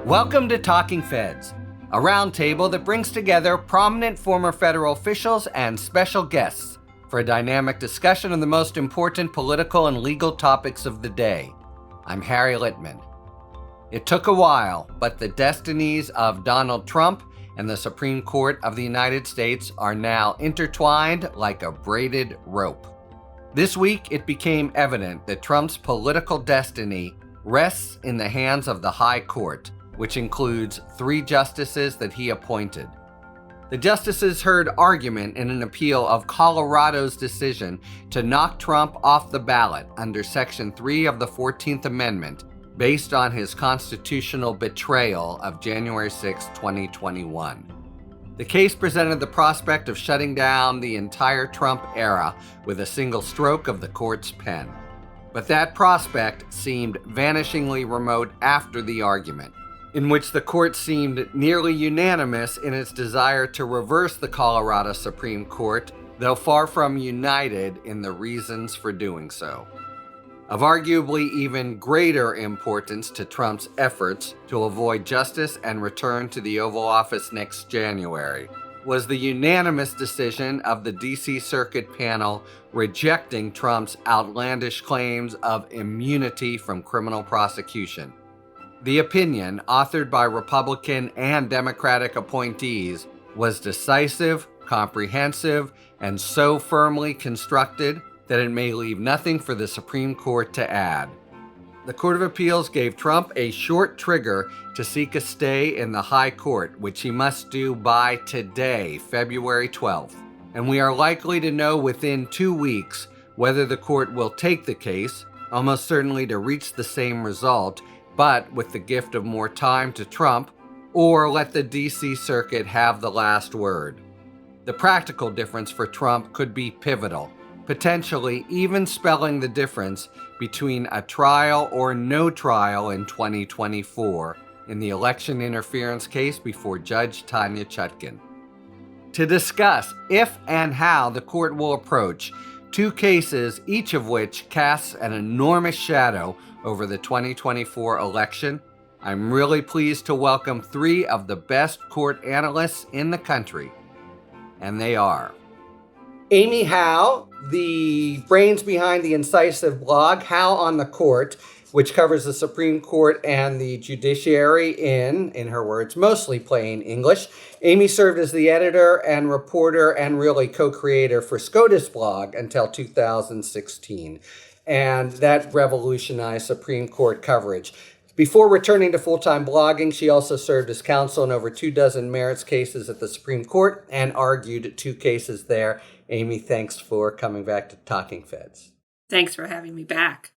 Welcome to Talking Feds, a roundtable that brings together prominent former federal officials and special guests for a dynamic discussion of the most important political and legal topics of the day. I'm Harry Littman. It took a while, but the destinies of Donald Trump and the Supreme Court of the United States are now intertwined like a braided rope. This week, it became evident that Trump's political destiny rests in the hands of the High Court, which includes 3 justices that he appointed. The justices heard argument in an appeal of Colorado's decision to knock Trump off the ballot under Section 3 of the 14th Amendment based on his constitutional betrayal of January 6, 2021. The case presented the prospect of shutting down the entire Trump era with a single stroke of the court's pen. But that prospect seemed vanishingly remote after the argument, in which the court seemed nearly unanimous in its desire to reverse the Colorado Supreme Court, though far from united in the reasons for doing so. Of arguably even greater importance to Trump's efforts to avoid justice and return to the Oval Office next January was the unanimous decision of the D.C. Circuit panel rejecting Trump's outlandish claims of immunity from criminal prosecution. The opinion, authored by Republican and Democratic appointees, was decisive, comprehensive, and so firmly constructed that it may leave nothing for the Supreme Court to add. The Court of Appeals gave Trump a short trigger to seek a stay in the High Court, which he must do by today, February 12th. And we are likely to know within 2 weeks whether the court will take the case, almost certainly to reach the same result, but with the gift of more time to Trump, or let the D.C. Circuit have the last word. The practical difference for Trump could be pivotal, potentially even spelling the difference between a trial or no trial in 2024 in the election interference case before Judge Tanya Chutkan. To discuss if and how the court will approach 2 cases, each of which casts an enormous shadow over the 2024 election, I'm really pleased to welcome 3 of the best court analysts in the country. And they are Amy Howe, the brains behind the incisive blog, Howe on the Court, which covers the Supreme Court and the judiciary in her words, mostly plain English. Amy served as the editor and reporter and really co-creator for SCOTUS blog until 2016. And that revolutionized Supreme Court coverage. Before returning to full-time blogging, she also served as counsel in over 24 merits cases at the Supreme Court and argued 2 cases there. Amy, thanks for coming back to Talking Feds. Thanks for having me back.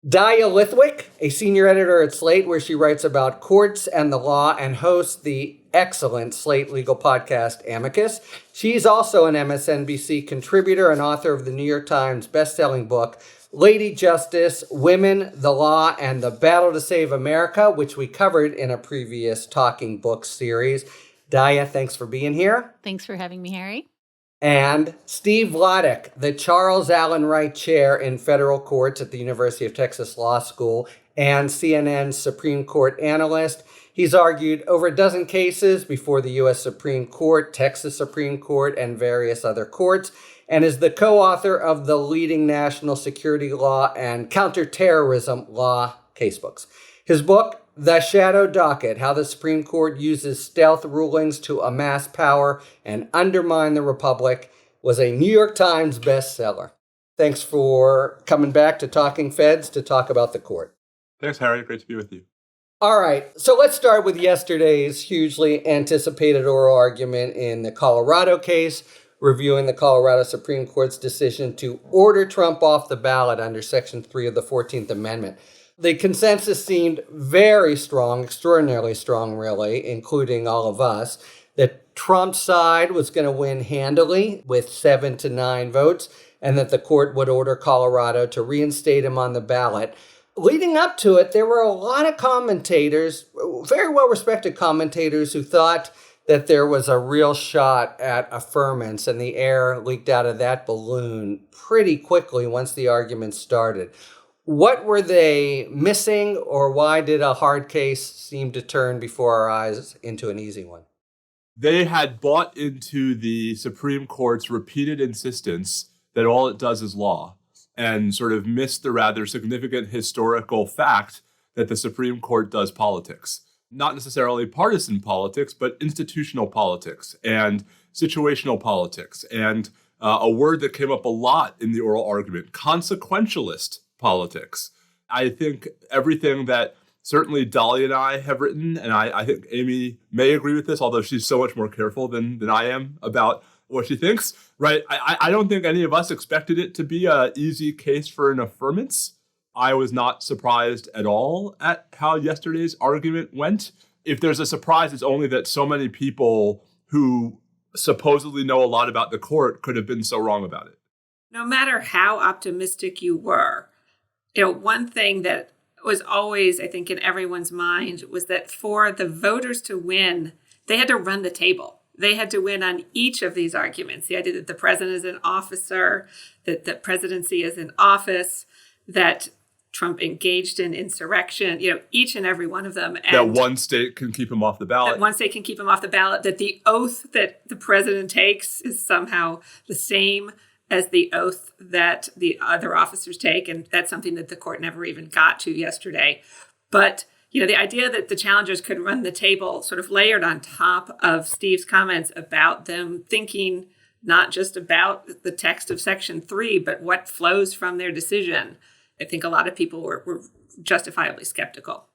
Dahlia Lithwick, a senior editor at Slate, where she writes about courts and the law and hosts the excellent Slate legal podcast Amicus. She's also an MSNBC contributor and author of the New York Times best-selling book, Lady Justice, Women, the Law, and the Battle to Save America, which we covered in a previous Talking Books series. Dahlia, thanks for being here. Thanks for having me, Harry. And Steve Vladeck, the Charles Allen Wright Chair in Federal Courts at the University of Texas Law School and CNN's Supreme Court analyst. He's argued over a dozen cases before the U.S. Supreme Court, Texas Supreme Court, and various other courts, and is the co-author of the leading national security law and counterterrorism law casebooks. His book, The Shadow Docket, How the Supreme Court Uses Stealth Rulings to Amass Power and Undermine the Republic, was a New York Times bestseller. Thanks for coming back to Talking Feds to talk about the court. Thanks, Harry. Great to be with you. All right, so let's start with yesterday's hugely anticipated oral argument in the Colorado case, reviewing the Colorado Supreme Court's decision to order Trump off the ballot under Section 3 of the 14th Amendment. The consensus seemed very strong, extraordinarily strong, really, including all of us, that Trump's side was going to win handily with 7 to 9 votes, and that the court would order Colorado to reinstate him on the ballot. Leading up to it, there were a lot of commentators, very well-respected commentators, who thought that there was a real shot at affirmance, and the air leaked out of that balloon pretty quickly once the argument started. What were they missing, or why did a hard case seem to turn before our eyes into an easy one? They had bought into the Supreme Court's repeated insistence that all it does is law, and sort of missed the rather significant historical fact that the Supreme Court does politics. Not necessarily partisan politics, but institutional politics and situational politics, and a word that came up a lot in the oral argument, consequentialist politics. I think everything that certainly Dahlia and I have written, and I think Amy may agree with this, although she's so much more careful than I am about what she thinks, right? I don't think any of us expected it to be an easy case for an affirmance. I was not surprised at all at how yesterday's argument went. If there's a surprise, it's only that so many people who supposedly know a lot about the court could have been so wrong about it. No matter how optimistic you were, one thing that was always, I think, in everyone's mind was that for the voters to win, they had to run the table. They had to win on each of these arguments. The idea that the president is an officer, that the presidency is in office, that Trump engaged in insurrection, each and every one of them. And that one state can keep him off the ballot. That one state can keep him off the ballot, that the oath that the president takes is somehow the same as the oath that the other officers take. And that's something that the court never even got to yesterday. But, the idea that the challengers could run the table sort of layered on top of Steve's comments about them thinking not just about the text of Section 3, but what flows from their decision. I think a lot of people were justifiably skeptical.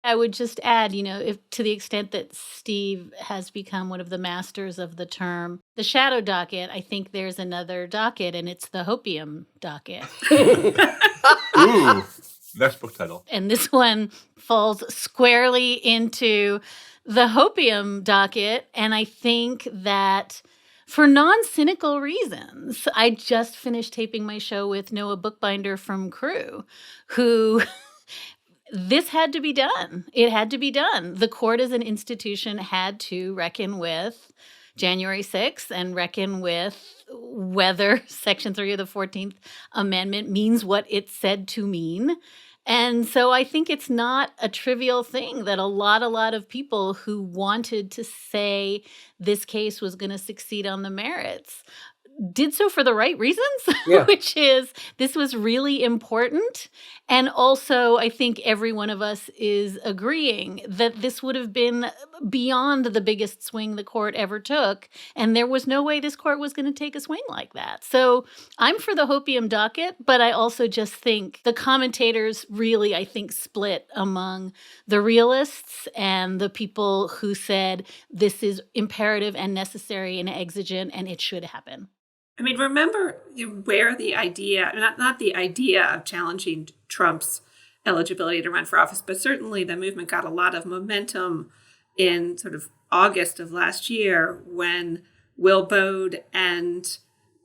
I would just add, if to the extent that Steve has become one of the masters of the term, the shadow docket, I think there's another docket, and it's the hopium docket. Ooh, next book title. And this one falls squarely into the hopium docket, and I think that for non-cynical reasons. I just finished taping my show with Noah Bookbinder from Crew, who... This had to be done. It had to be done. The court as an institution had to reckon with January 6th and reckon with whether Section 3 of the 14th Amendment means what it said to mean. And so I think it's not a trivial thing that a lot of people who wanted to say this case was going to succeed on the merits did so for the right reasons, which is this was really important. And also, I think every one of us is agreeing that this would have been beyond the biggest swing the court ever took. And there was no way this court was going to take a swing like that. So I'm for the hopium docket, but I also just think the commentators really, I think, split among the realists and the people who said this is imperative and necessary and exigent and it should happen. I mean, remember where the idea, not the idea of challenging Trump's eligibility to run for office, but certainly the movement got a lot of momentum in sort of August of last year when Will Bode and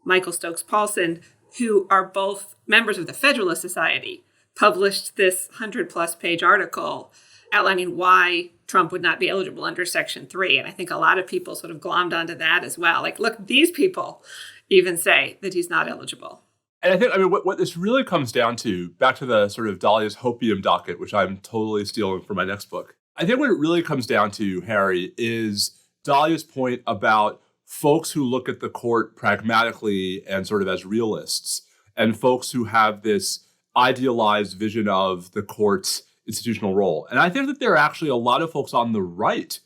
Michael Stokes Paulson, who are both members of the Federalist Society, published this 100-plus page article outlining why Trump would not be eligible under Section 3. And I think a lot of people sort of glommed onto that as well. Like, look, these people even say that he's not eligible. And I think, what this really comes down to, back to the sort of Dahlia's hopium docket, which I'm totally stealing for my next book. I think what it really comes down to, Harry, is Dahlia's point about folks who look at the court pragmatically and sort of as realists, and folks who have this idealized vision of the court's institutional role. And I think that there are actually a lot of folks on the right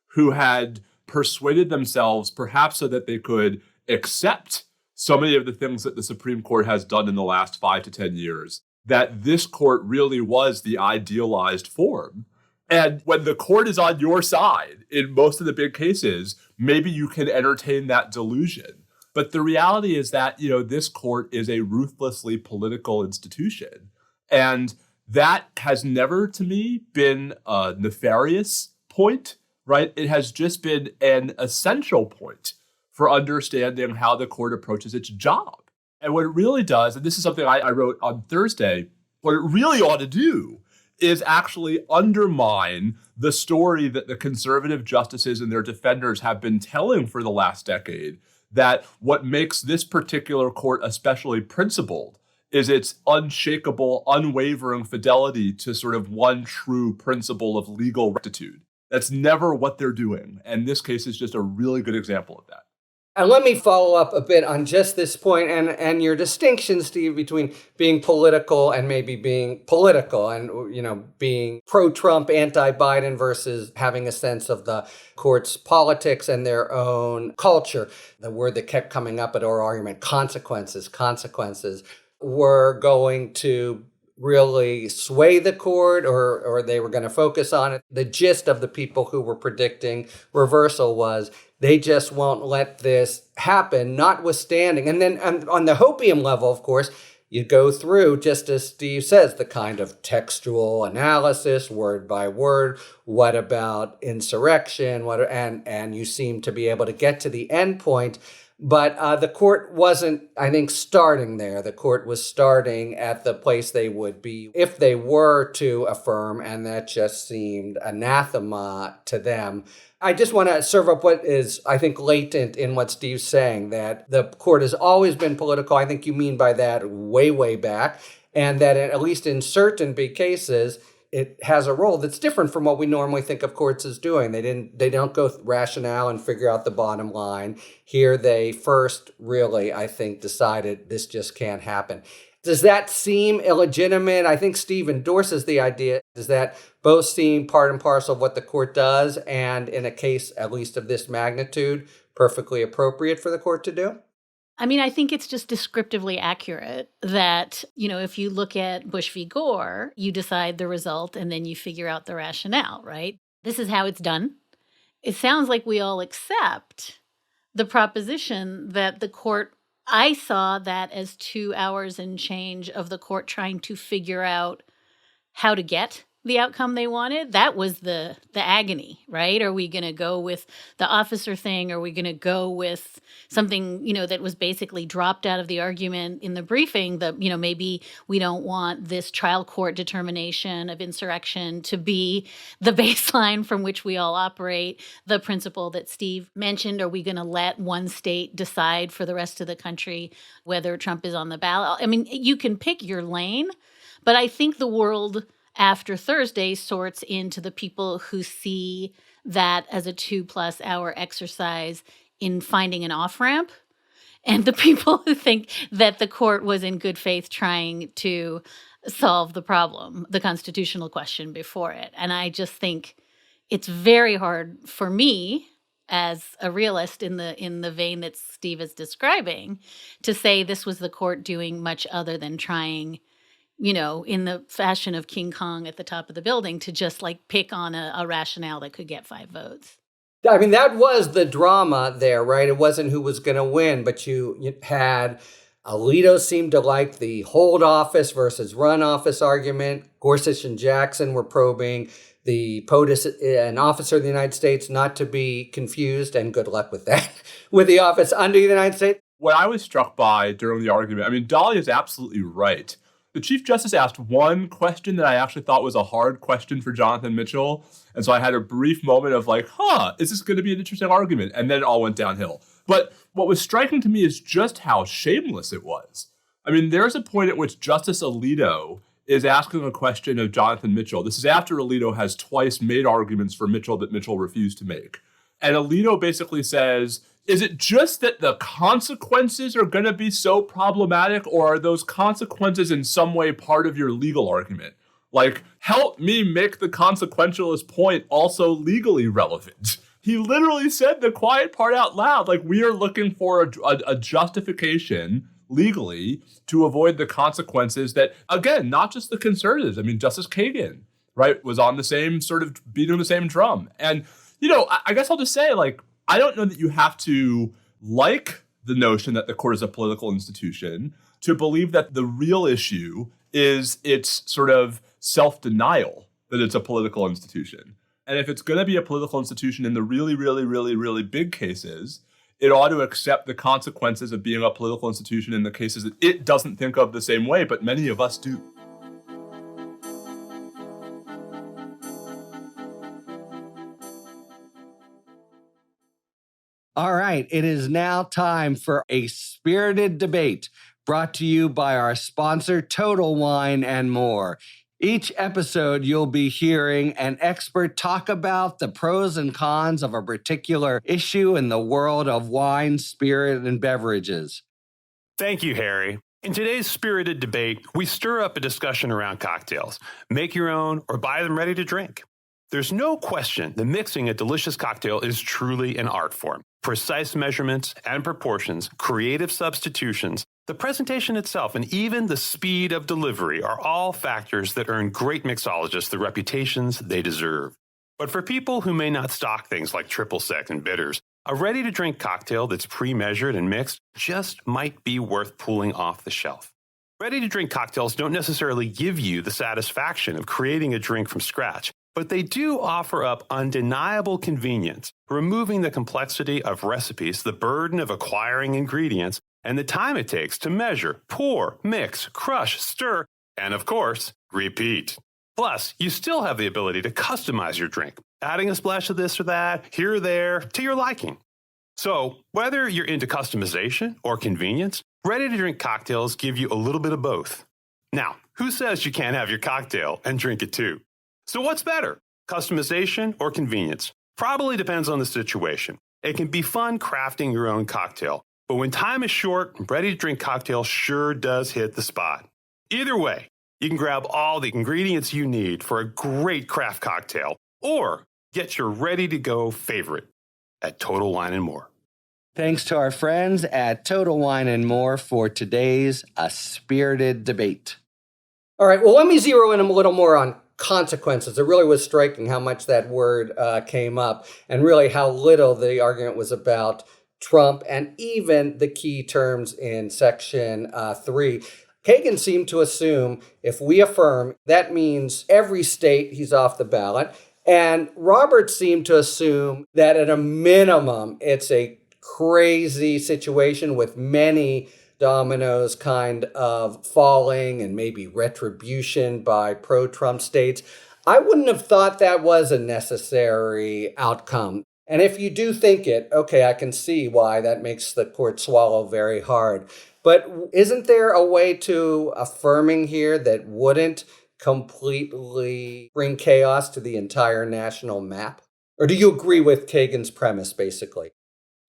who had persuaded themselves, perhaps so that they could accept so many of the things that the Supreme Court has done in the last 5 to 10 years, that this court really was the idealized form. And when the court is on your side in most of the big cases, maybe you can entertain that delusion. But the reality is that, this court is a ruthlessly political institution. And that has never, to me, been a nefarious point, right? It has just been an essential point for understanding how the court approaches its job. And what it really does, and this is something I wrote on Thursday, what it really ought to do is actually undermine the story that the conservative justices and their defenders have been telling for the last decade, that what makes this particular court especially principled is its unshakable, unwavering fidelity to sort of one true principle of legal rectitude. That's never what they're doing. And this case is just a really good example of that. And let me follow up a bit on just this point and your distinction, Steve, between being political and maybe being political and, being pro-Trump, anti-Biden versus having a sense of the court's politics and their own culture. The word that kept coming up at oral argument, consequences were going to really sway the court or they were going to focus on it. The gist of the people who were predicting reversal was they just won't let this happen, notwithstanding. And then on the hopium level, of course, you go through, just as Steve says, the kind of textual analysis, word by word. What about insurrection? And you seem to be able to get to the end point. But the court wasn't, I think, starting there. The court was starting at the place they would be if they were to affirm, and that just seemed anathema to them. I just want to serve up what is, I think, latent in what Steve's saying, that the court has always been political. I think you mean by that way, way back, and that at least in certain big cases, it has a role that's different from what we normally think of courts as doing. They don't go rationale and figure out the bottom line. Here they first really, I think, decided this just can't happen. Does that seem illegitimate? I think Steve endorses the idea. Does that both seem part and parcel of what the court does, and in a case, at least of this magnitude, perfectly appropriate for the court to do? I mean, I think it's just descriptively accurate that, if you look at Bush v. Gore, you decide the result and then you figure out the rationale, right? This is how it's done. It sounds like we all accept the proposition that the court, I saw that as 2 hours and change of the court trying to figure out how to get the outcome they wanted. That was the agony, right? Are we going to go with the officer thing? Are we going to go with something, that was basically dropped out of the argument in the briefing that, maybe we don't want this trial court determination of insurrection to be the baseline from which we all operate. The principle that Steve mentioned, are we going to let one state decide for the rest of the country whether Trump is on the ballot? I mean, you can pick your lane, but I think the world after Thursday sorts into the people who see that as a 2+ hour exercise in finding an off-ramp, and the people who think that the court was in good faith trying to solve the problem, the constitutional question before it. And I just think it's very hard for me as a realist in the vein that Steve is describing to say this was the court doing much other than trying, in the fashion of King Kong at the top of the building, to just pick on a rationale that could get 5 votes. I mean, that was the drama there, right? It wasn't who was going to win, but you had Alito seemed to like the hold office versus run office argument. Gorsuch and Jackson were probing the POTUS, an officer of the United States, not to be confused, and good luck with that, with the office under the United States. What I was struck by during the argument, I mean, Dahlia is absolutely right. The Chief Justice asked one question that I actually thought was a hard question for Jonathan Mitchell. And so I had a brief moment of is this going to be an interesting argument? And then it all went downhill. But what was striking to me is just how shameless it was. I mean, there's a point at which Justice Alito is asking a question of Jonathan Mitchell. This is after Alito has twice made arguments for Mitchell that Mitchell refused to make. And Alito basically says, is it just that the consequences are going to be so problematic, or are those consequences in some way part of your legal argument? Help me make the consequentialist point also legally relevant. He literally said the quiet part out loud. We are looking for a justification legally to avoid the consequences that, again, not just the conservatives. I mean, Justice Kagan, right, was on the same sort of beating the same drum. And, I guess I'll just say, I don't know that you have to like the notion that the court is a political institution to believe that the real issue is its sort of self-denial that it's a political institution. And if it's going to be a political institution in the really, really, really, really big cases, it ought to accept the consequences of being a political institution in the cases that it doesn't think of the same way, but many of us do. All right, it is now time for a spirited debate brought to you by our sponsor, Total Wine and More. Each episode, you'll be hearing an expert talk about the pros and cons of a particular issue in the world of wine, spirit, and beverages. Thank you, Harry. In today's spirited debate, we stir up a discussion around cocktails. Make your own or buy them ready to drink. There's no question that mixing a delicious cocktail is truly an art form. Precise measurements and proportions, creative substitutions, the presentation itself, and even the speed of delivery are all factors that earn great mixologists the reputations they deserve. But for people who may not stock things like triple sec and bitters, a ready-to-drink cocktail that's pre-measured and mixed just might be worth pulling off the shelf. Ready-to-drink cocktails don't necessarily give you the satisfaction of creating a drink from scratch, but they do offer up undeniable convenience, removing the complexity of recipes, the burden of acquiring ingredients, and the time it takes to measure, pour, mix, crush, stir, and of course, repeat. Plus, you still have the ability to customize your drink, adding a splash of this or that, here or there, to your liking. So, whether you're into customization or convenience, ready-to-drink cocktails give you a little bit of both. Now, who says you can't have your cocktail and drink it too? So what's better, customization or convenience? Probably depends on the situation. It can be fun crafting your own cocktail, but when time is short, ready-to-drink cocktail sure does hit the spot. Either way, you can grab all the ingredients you need for a great craft cocktail, or get your ready-to-go favorite at Total Wine and More. Thanks to our friends at Total Wine and More for today's A Spirited Debate. All right, well, let me zero in a little more on consequences. It really was striking how much that word came up, and really how little the argument was about Trump and even the key terms in Section 3. Kagan seemed to assume if we affirm, that means every state he's off the ballot. And Roberts seemed to assume that at a minimum, it's a crazy situation with many dominoes kind of falling and maybe retribution by pro-Trump states. I wouldn't have thought that was a necessary outcome. And if you do think it, okay, I can see why that makes the court swallow very hard. But isn't there a way to affirming here that wouldn't completely bring chaos to the entire national map? Or do you agree with Kagan's premise, basically?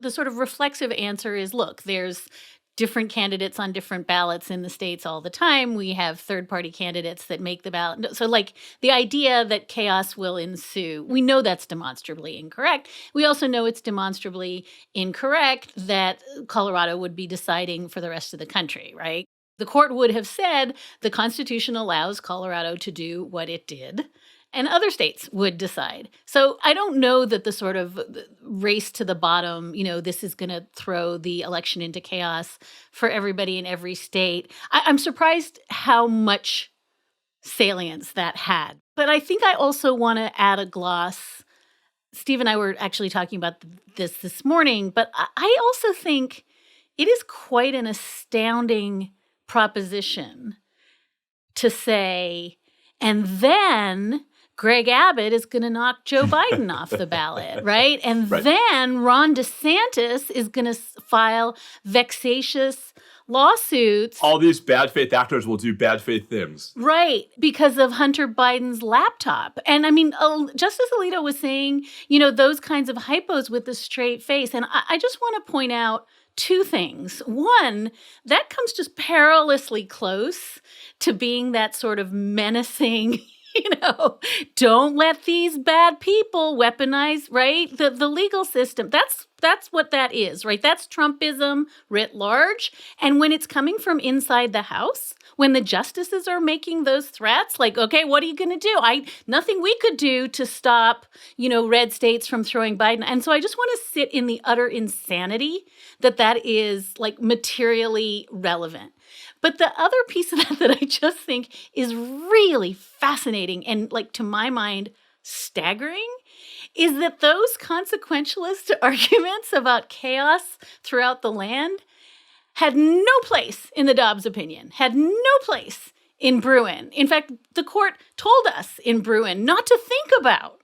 The sort of reflexive answer is, look, there's different candidates on different ballots in the states all the time. We have third-party candidates that make the ballot. So, like, the idea that chaos will ensue, we know that's demonstrably incorrect. We also know it's demonstrably incorrect that Colorado would be deciding for the rest of the country, right? The court would have said the Constitution allows Colorado to do what it did, and other states would decide. So I don't know that the sort of race to the bottom, this is going to throw the election into chaos for everybody in every state. I'm surprised how much salience that had. But I think I also want to add a gloss. Steve and I were actually talking about this morning, but I also think it is quite an astounding proposition to say, and then Greg Abbott is going to knock Joe Biden off the ballot, right? And then Ron DeSantis is going to file vexatious lawsuits. All these bad faith actors will do bad faith things. Right, because of Hunter Biden's laptop. And I mean, Justice Alito was saying, those kinds of hypos with a straight face. And I just want to point out two things. One, that comes just perilously close to being that sort of menacing, don't let these bad people weaponize, right? The legal system. That's what that is, right? That's Trumpism writ large. And when it's coming from inside the House, when the justices are making those threats, like, okay, what are you going to do? Nothing we could do to stop, red states from throwing Biden. And so I just want to sit in the utter insanity that is like materially relevant. But the other piece of that I just think is really fascinating and, like, to my mind, staggering is that those consequentialist arguments about chaos throughout the land had no place in the Dobbs opinion, had no place in Bruen. In fact, the court told us in Bruen not to think about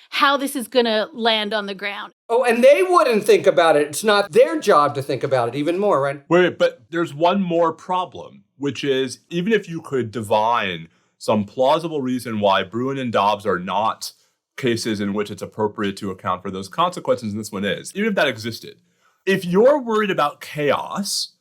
how this is going to land on the ground. Oh, and they wouldn't think about it. It's not their job to think about it even more, right? Wait, but there's one more problem, which is even if you could divine some plausible reason why Bruin and Dobbs are not cases in which it's appropriate to account for those consequences, and this one is, even if that existed, if you're worried about chaos,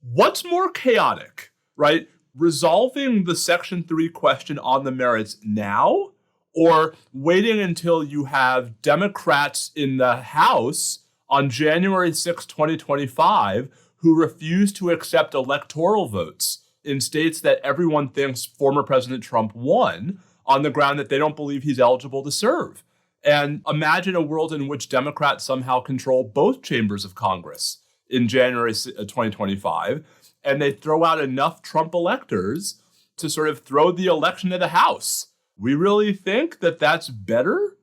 what's more chaotic, right? Resolving the Section 3 question on the merits now, or waiting until you have Democrats in the House on January 6, 2025, who refuse to accept electoral votes in states that everyone thinks former President Trump won on the ground that they don't believe he's eligible to serve. And imagine a world in which Democrats somehow control both chambers of Congress in January 2025, and they throw out enough Trump electors to sort of throw the election to the House. We really think that that's better,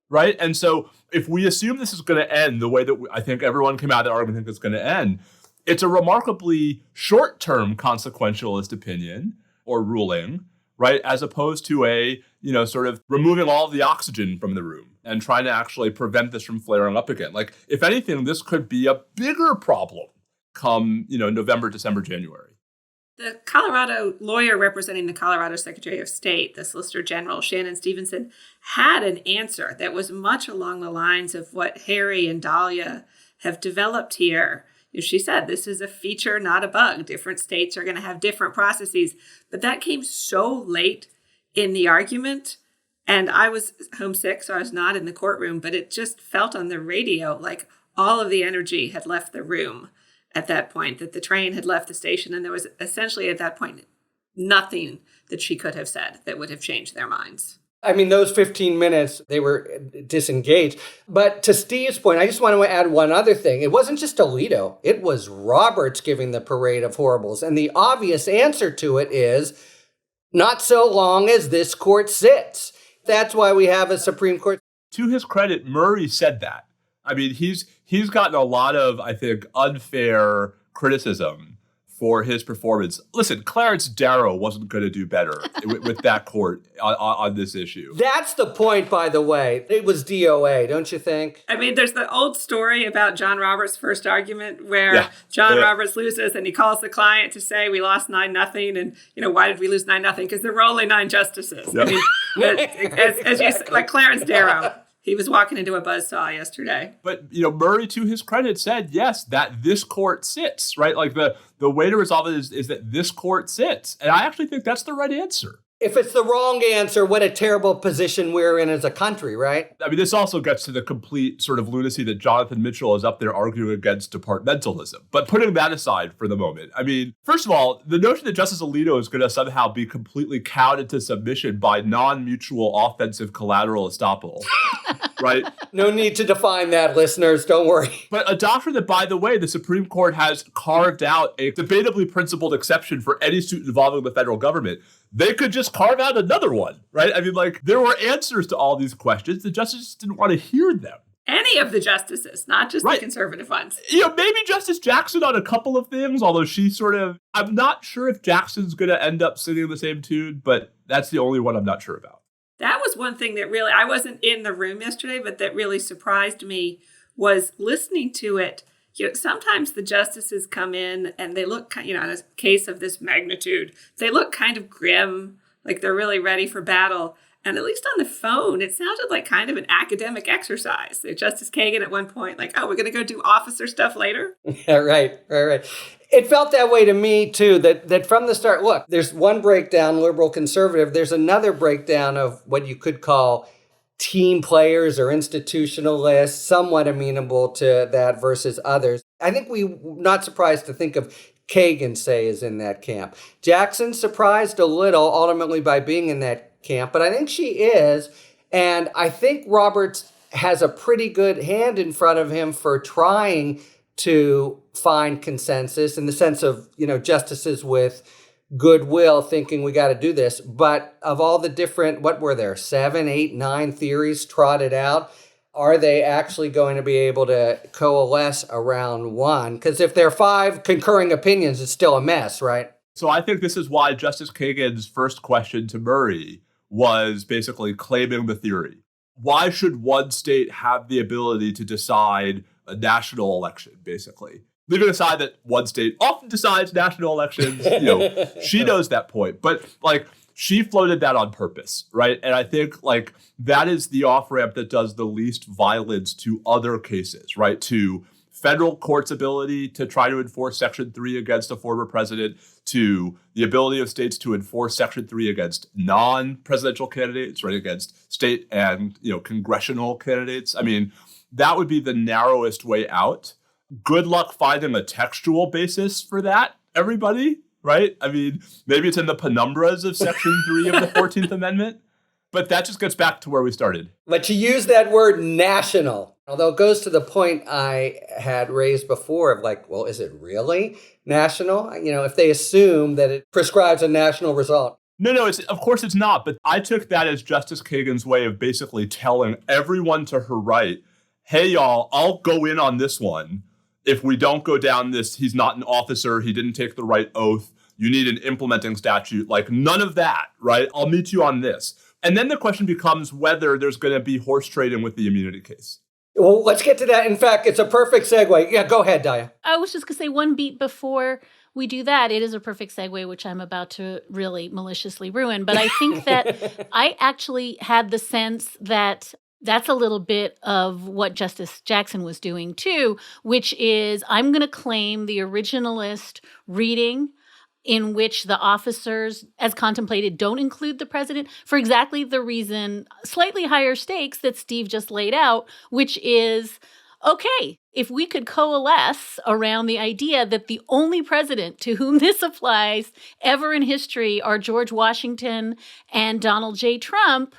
right? And so if we assume this is going to end the way that I think everyone came out of the argument think it's going to end, it's a remarkably short-term consequentialist opinion or ruling, right? As opposed to a, sort of removing all of the oxygen from the room and trying to actually prevent this from flaring up again. Like, if anything, this could be a bigger problem come, November, December, January. The Colorado lawyer representing the Colorado Secretary of State, the Solicitor General, Shannon Stevenson, had an answer that was much along the lines of what Harry and Dahlia have developed here. She said, this is a feature, not a bug. Different states are going to have different processes. But that came so late in the argument. And I was homesick, so I was not in the courtroom. But it just felt on the radio like all of the energy had left the room at that point, that the train had left the station. And there was essentially at that point nothing that she could have said that would have changed their minds. I mean, those 15 minutes, they were disengaged. But to Steve's point, I just want to add one other thing. It wasn't just Alito. It was Roberts giving the parade of horribles. And the obvious answer to it is not so long as this court sits. That's why we have a Supreme Court. To his credit, Murray said that. I mean, he's gotten a lot of, I think, unfair criticism for his performance. Listen, Clarence Darrow wasn't going to do better with that court on this issue. That's the point, by the way. It was DOA, don't you think? I mean, there's the old story about John Roberts' first argument where John Roberts loses and he calls the client to say we lost 9-0. And, why did we lose 9-0? Because there were only 9 justices. Yep. I mean, as you said, like Clarence Darrow. He was walking into a buzzsaw yesterday. But, Murray, to his credit, said, yes, that this court sits, right? Like the way to resolve it is that this court sits. And I actually think that's the right answer. If it's the wrong answer, what a terrible position we're in as a country, right? I mean, this also gets to the complete sort of lunacy that Jonathan Mitchell is up there arguing against departmentalism. But putting that aside for the moment, I mean, first of all, the notion that Justice Alito is going to somehow be completely cowed into submission by non-mutual offensive collateral estoppel, right? No need to define that, listeners. Don't worry. But a doctrine that, by the way, the Supreme Court has carved out a debatably principled exception for any suit involving the federal government. They could just carve out another one, right? I mean, like, there were answers to all these questions. The justices didn't want to hear them. Any of the justices, not just the conservative ones. Maybe Justice Jackson on a couple of things, although she I'm not sure if Jackson's going to end up singing the same tune, but that's the only one I'm not sure about. That was one thing that really, I wasn't in the room yesterday, but that really surprised me was listening to it. Sometimes the justices come in and they look, in a case of this magnitude, they look kind of grim, like they're really ready for battle. And at least on the phone, it sounded like kind of an academic exercise. Justice Kagan at one point, like, oh, we're going to go do officer stuff later. Yeah, right. It felt that way to me, too, that from the start, look, there's one breakdown, liberal conservative. There's another breakdown of what you could call team players or institutionalists, somewhat amenable to that versus others. I think we're not surprised to think of Kagan, say, is in that camp. Jackson surprised a little, ultimately, by being in that camp, but I think she is. And I think Roberts has a pretty good hand in front of him for trying to find consensus in the sense of, justices with goodwill thinking we got to do this. But of all the different, what were there, 7, 8, 9 theories trotted out, are they actually going to be able to coalesce around one? Because if there are 5 concurring opinions, it's still a mess, right? So I think this is why Justice Kagan's first question to Murray was basically claiming the theory. why should one state have the ability to decide a national election, basically? Leaving aside that one state often decides national elections, she knows that point. But she floated that on purpose, right? And I think that is the off-ramp that does the least violence to other cases, right? To federal court's ability to try to enforce Section 3 against a former president, to the ability of states to enforce Section 3 against non-presidential candidates, right? Against state and, congressional candidates. I mean, that would be the narrowest way out. Good luck finding a textual basis for that, everybody, right? I mean, maybe it's in the penumbras of Section 3 of the 14th Amendment, but that just gets back to where we started. But you use that word national, although it goes to the point I had raised before of is it really national? If they assume that it prescribes a national result. No, of course it's not. But I took that as Justice Kagan's way of basically telling everyone to her right, hey, y'all, I'll go in on this one. If we don't go down this, he's not an officer, he didn't take the right oath, you need an implementing statute, none of that, right? I'll meet you on this. And then the question becomes whether there's going to be horse trading with the immunity case. Well, let's get to that. In fact, it's a perfect segue. Yeah, go ahead, Dahlia. I was just going to say one beat before we do that. It is a perfect segue, which I'm about to really maliciously ruin. But I think that I actually had the sense that that's a little bit of what Justice Jackson was doing too, which is I'm going to claim the originalist reading in which the officers, as contemplated, don't include the president for exactly the reason, slightly higher stakes that Steve just laid out, which is, okay, if we could coalesce around the idea that the only president to whom this applies ever in history are George Washington and Donald J. Trump,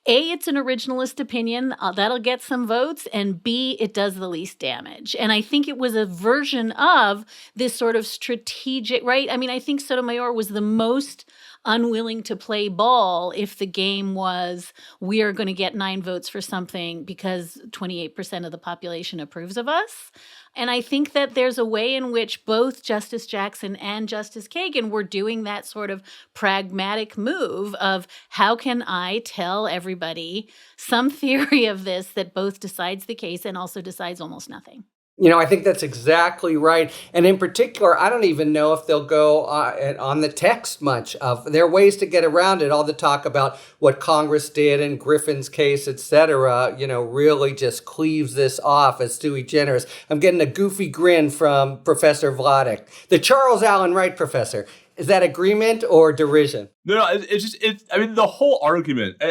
A, it's an originalist opinion, that'll get some votes, and B, it does the least damage. And I think it was a version of this sort of strategic, right? I mean, I think Sotomayor was the most unwilling to play ball if the game was, we are going to get 9 votes for something because 28% of the population approves of us. And I think that there's a way in which both Justice Jackson and Justice Kagan were doing that sort of pragmatic move of how can I tell everybody some theory of this that both decides the case and also decides almost nothing. I think that's exactly right. And in particular, I don't even know if they'll go on the text much of. There are ways to get around it. All the talk about what Congress did in Griffin's case, et cetera, really just cleaves this off as sui generis. I'm getting a goofy grin from Professor Vladeck. The Charles Allen Wright professor. Is that agreement or derision? No, the whole argument.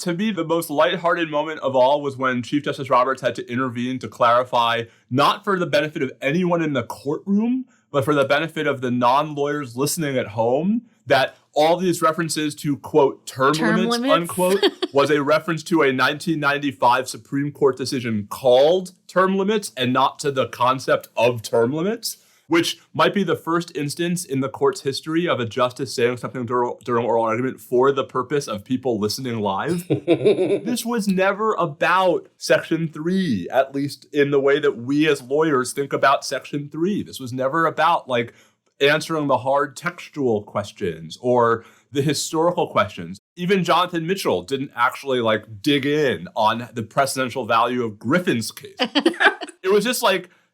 To me, the most lighthearted moment of all was when Chief Justice Roberts had to intervene to clarify, not for the benefit of anyone in the courtroom, but for the benefit of the non-lawyers listening at home, that all these references to, quote, term limits, unquote, was a reference to a 1995 Supreme Court decision called term limits and not to the concept of term limits, which might be the first instance in the court's history of a justice saying something during oral argument for the purpose of people listening live. This was never about Section 3, at least in the way that we as lawyers think about Section 3. This was never about answering the hard textual questions or the historical questions. Even Jonathan Mitchell didn't actually dig in on the precedential value of Griffin's case. It was just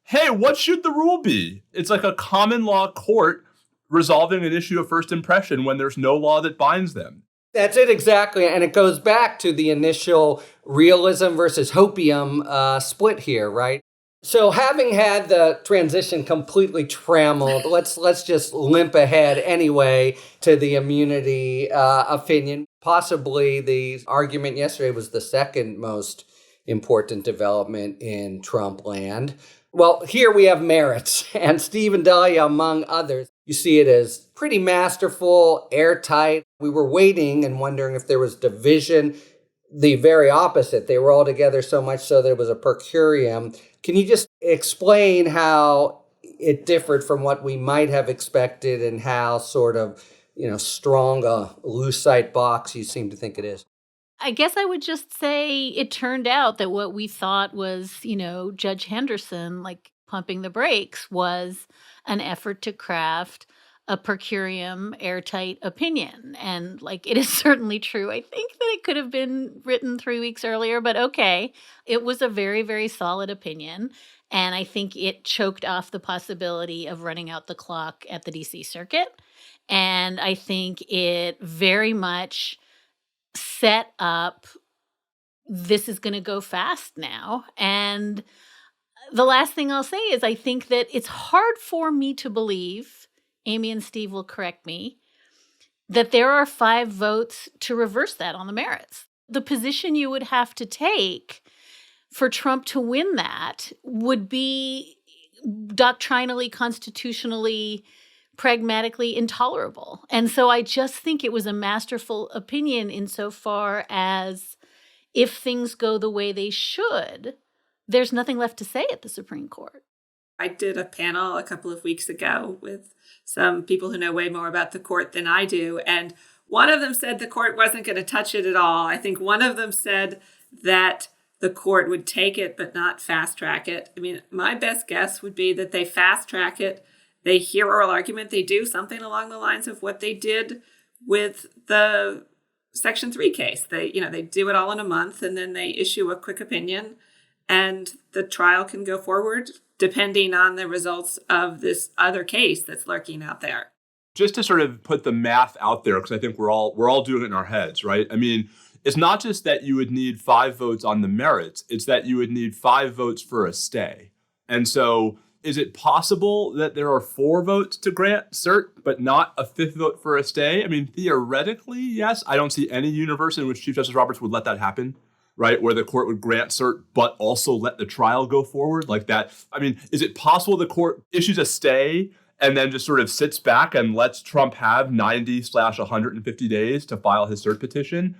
hey, what should the rule be? It's like a common law court resolving an issue of first impression when there's no law that binds them. That's it exactly. And it goes back to the initial realism versus hopium split here, right? So having had the transition completely trammeled, let's just limp ahead anyway to the immunity opinion. Possibly the argument yesterday was the second most important development in Trump land. Well, here we have merits, and Steve and Dahlia, among others. You see it as pretty masterful, airtight. We were waiting and wondering if there was division. The very opposite. They were all together so much so there was a per curiam. Can you just explain how it differed from what we might have expected and how sort of, strong a Lucite box you seem to think it is? I guess I would just say it turned out that what we thought was, Judge Henderson, pumping the brakes, was an effort to craft a per curiam airtight opinion. And like, it is certainly true. I think that it could have been written 3 weeks earlier, but okay. It was a very, very solid opinion. And I think it choked off the possibility of running out the clock at the DC Circuit. And I think it very much set up, this is going to go fast now. And the last thing I'll say is I think that it's hard for me to believe, Amy and Steve will correct me, that there are 5 votes to reverse that on the merits. The position you would have to take for Trump to win that would be doctrinally, constitutionally, pragmatically intolerable. And so I just think it was a masterful opinion insofar as if things go the way they should, there's nothing left to say at the Supreme Court. I did a panel a couple of weeks ago with some people who know way more about the court than I do. And one of them said the court wasn't going to touch it at all. I think one of them said that the court would take it, but not fast track it. I mean, my best guess would be that they fast track it. They hear oral argument. They do something along the lines of what they did with the Section 3 case. They do it all in a month, and then they issue a quick opinion, and the trial can go forward depending on the results of this other case that's lurking out there. Just to sort of put the math out there, because I think we're all doing it in our heads, right? I mean, it's not just that you would need 5 votes on the merits, it's that you would need 5 votes for a stay. And so is it possible that there are 4 votes to grant cert, but not a 5th vote for a stay? I mean, theoretically, yes. I don't see any universe in which Chief Justice Roberts would let that happen, right? Where the court would grant cert, but also let the trial go forward like that. I mean, is it possible the court issues a stay and then just sort of sits back and lets Trump have 90/150 days to file his cert petition?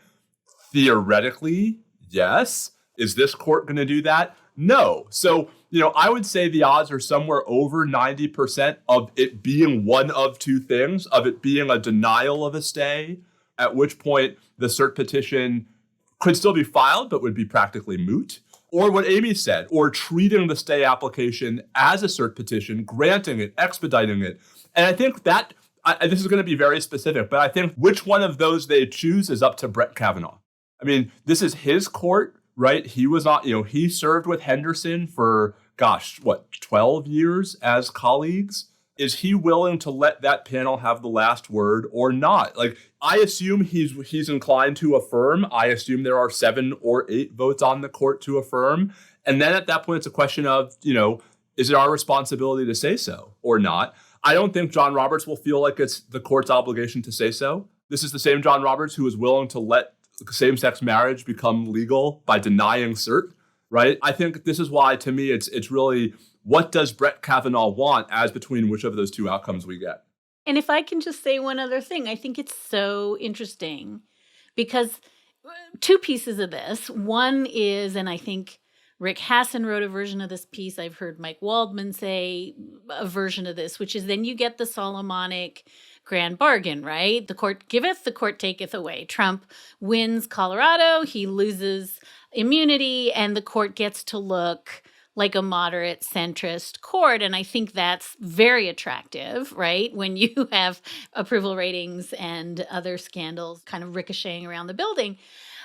Theoretically, yes. Is this court going to do that? No. So, I would say the odds are somewhere over 90% of it being one of 2 things, of it being a denial of a stay, at which point the cert petition could still be filed, but would be practically moot. Or what Amy said, or treating the stay application as a cert petition, granting it, expediting it. And I think that, this is going to be very specific, but I think which one of those they choose is up to Brett Kavanaugh. I mean, this is his court, right? He was not, he served with Henderson for, 12 years as colleagues. Is he willing to let that panel have the last word or not? Like, I assume he's inclined to affirm. I assume there are 7 or 8 votes on the court to affirm. And then at that point, it's a question of, is it our responsibility to say so or not? I don't think John Roberts will feel like it's the court's obligation to say so. This is the same John Roberts who is willing to let same-sex marriage become legal by denying cert, right? I think this is why, to me, it's really, what does Brett Kavanaugh want as between which of those 2 outcomes we get? And if I can just say one other thing, I think it's so interesting because 2 pieces of this. One is, and I think Rick Hasson wrote a version of this piece. I've heard Mike Waldman say a version of this, which is then you get the Solomonic grand bargain, right? The court giveth, the court taketh away. Trump wins Colorado, he loses immunity, and the court gets to look like a moderate centrist court. And I think that's very attractive, right? When you have approval ratings and other scandals kind of ricocheting around the building.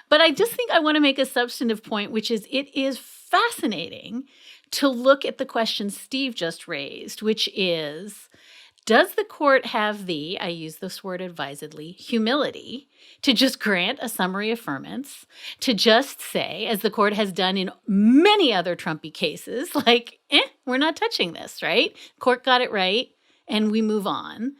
But I just think I want to make a substantive point, which is it is fascinating to look at the question Steve just raised, which is, does the court have the, I use this word advisedly, humility to just grant a summary affirmance, to just say, as the court has done in many other Trumpy cases, like, we're not touching this, right? Court got it right, and we move on.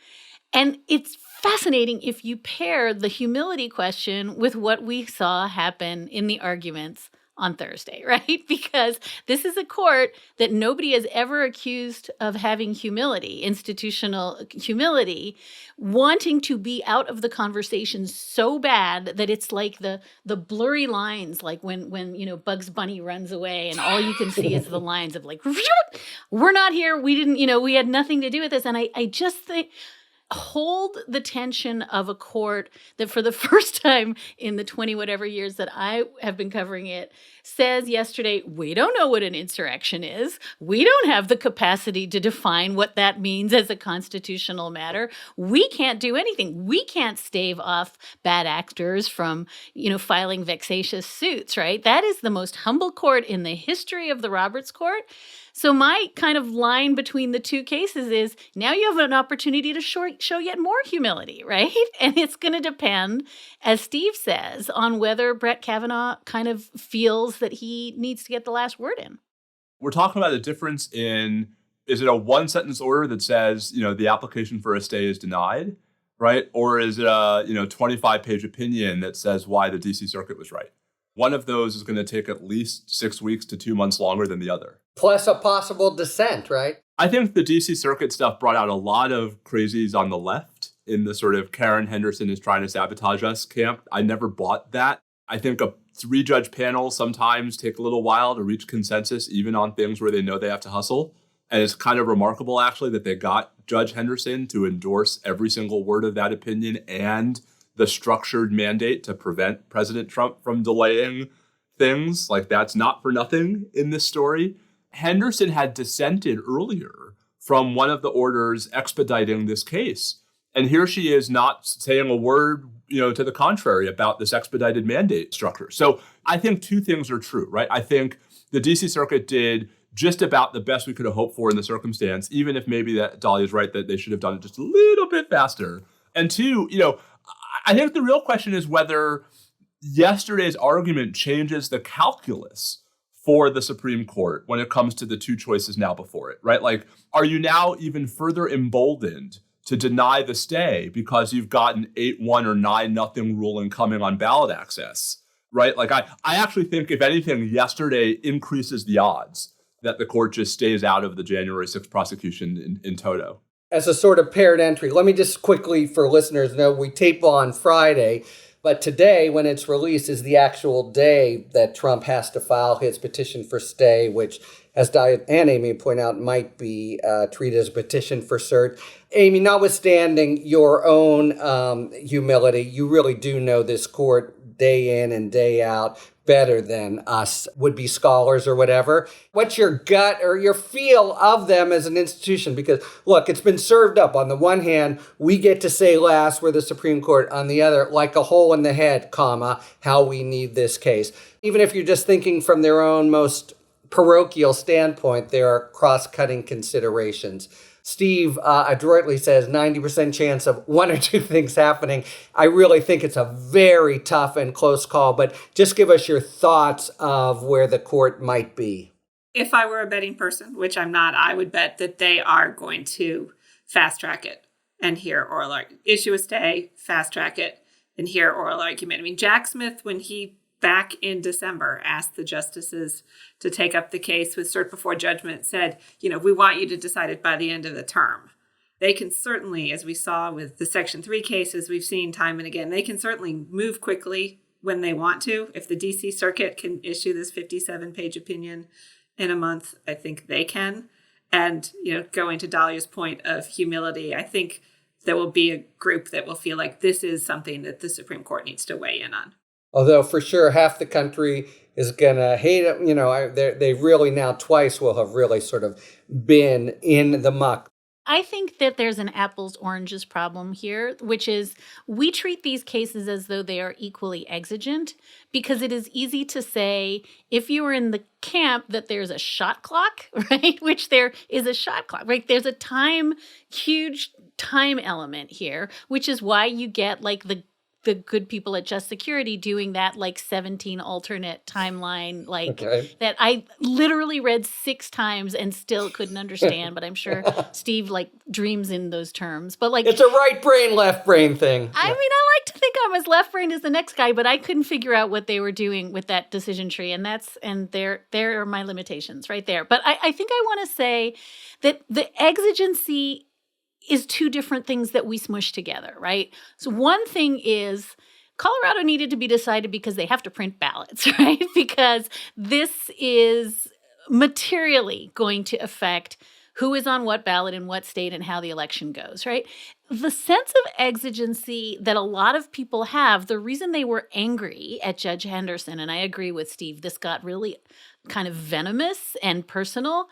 And it's fascinating if you pair the humility question with what we saw happen in the arguments on Thursday, right? Because this is a court that nobody has ever accused of having humility, institutional humility, wanting to be out of the conversation so bad that it's like the blurry lines, like when Bugs Bunny runs away and all you can see is the lines of like, we're not here, we didn't, we had nothing to do with this. And I just think hold the tension of a court that for the first time in the 20 whatever years that I have been covering it says yesterday, we don't know what an insurrection is. We don't have the capacity to define what that means as a constitutional matter. We can't do anything. We can't stave off bad actors from, filing vexatious suits, right? That is the most humble court in the history of the Roberts Court. So my kind of line between the two cases is now you have an opportunity to show yet more humility, right? And it's going to depend, as Steve says, on whether Brett Kavanaugh kind of feels that he needs to get the last word in. We're talking about a difference in, is it a one-sentence order that says, the application for a stay is denied, right? Or is it a, 25-page opinion that says why the D.C. Circuit was right? One of those is going to take at least 6 weeks to 2 months longer than the other. Plus a possible dissent, right? I think the D.C. Circuit stuff brought out a lot of crazies on the left in the sort of Karen Henderson is trying to sabotage us camp. I never bought that. I think a 3-judge panel sometimes take a little while to reach consensus, even on things where they know they have to hustle. And it's kind of remarkable, actually, that they got Judge Henderson to endorse every single word of that opinion and the structured mandate to prevent President Trump from delaying things. Like, that's not for nothing in this story. Henderson had dissented earlier from one of the orders expediting this case. And here she is not saying a word, to the contrary about this expedited mandate structure. So I think two things are true, right? I think the D.C. Circuit did just about the best we could have hoped for in the circumstance, even if maybe that Dahlia's right that they should have done it just a little bit faster. And two, I think the real question is whether yesterday's argument changes the calculus for the Supreme Court when it comes to the two choices now before it, right? Like, are you now even further emboldened to deny the stay because you've got an 8-1 or 9-0 ruling coming on ballot access, right? Like, I actually think, if anything, yesterday increases the odds that the court just stays out of the January 6th prosecution in toto. As a sort of paired entry, let me just quickly, for listeners, know we tape on Friday, but today, when it's released, is the actual day that Trump has to file his petition for stay, which, as Dahlia and Amy point out, might be treated as a petition for cert. Amy, notwithstanding your own humility, you really do know this court day in and day out better than us would-be scholars or whatever. What's your gut or your feel of them as an institution? Because, look, it's been served up. On the one hand, we get to say last, we're the Supreme Court. On the other, like a hole in the head, how we need this case. Even if you're just thinking from their own most parochial standpoint, there are cross-cutting considerations. Steve adroitly says 90% chance of one or two things happening. I really think it's a very tough and close call, but just give us your thoughts of where the court might be. If I were a betting person, which I'm not, I would bet that they are going to fast track it and hear oral argument. Issue a stay, fast track it, and hear oral argument. I mean, Jack Smith, when he back in December asked the justices to take up the case with cert before judgment, said, we want you to decide it by the end of the term. They can certainly, as we saw with the Section 3 cases we've seen time and again, they can certainly move quickly when they want to. If the D.C. Circuit can issue this 57-page opinion in a month, I think they can. And, going to Dahlia's point of humility, I think there will be a group that will feel like this is something that the Supreme Court needs to weigh in on. Although for sure half the country is going to hate it. They really now twice will have really sort of been in the muck. I think that there's an apples oranges problem here, which is we treat these cases as though they are equally exigent because it is easy to say if you were in the camp that there's a shot clock, right? Which there is a shot clock, right? There's a huge time element here, which is why you get like the good people at Just Security doing that like 17 alternate timeline, that I literally read 6 times and still couldn't understand, but I'm sure Steve dreams in those terms. But it's a right brain, left brain thing. I mean, I like to think I'm as left brain as the next guy, but I couldn't figure out what they were doing with that decision tree. And there are my limitations right there. But I think I want to say that the exigency is two different things that we smush together, right? So one thing is Colorado needed to be decided because they have to print ballots, right? Because this is materially going to affect who is on what ballot in what state and how the election goes, right? The sense of exigency that a lot of people have, the reason they were angry at Judge Henderson, and I agree with Steve, this got really kind of venomous and personal.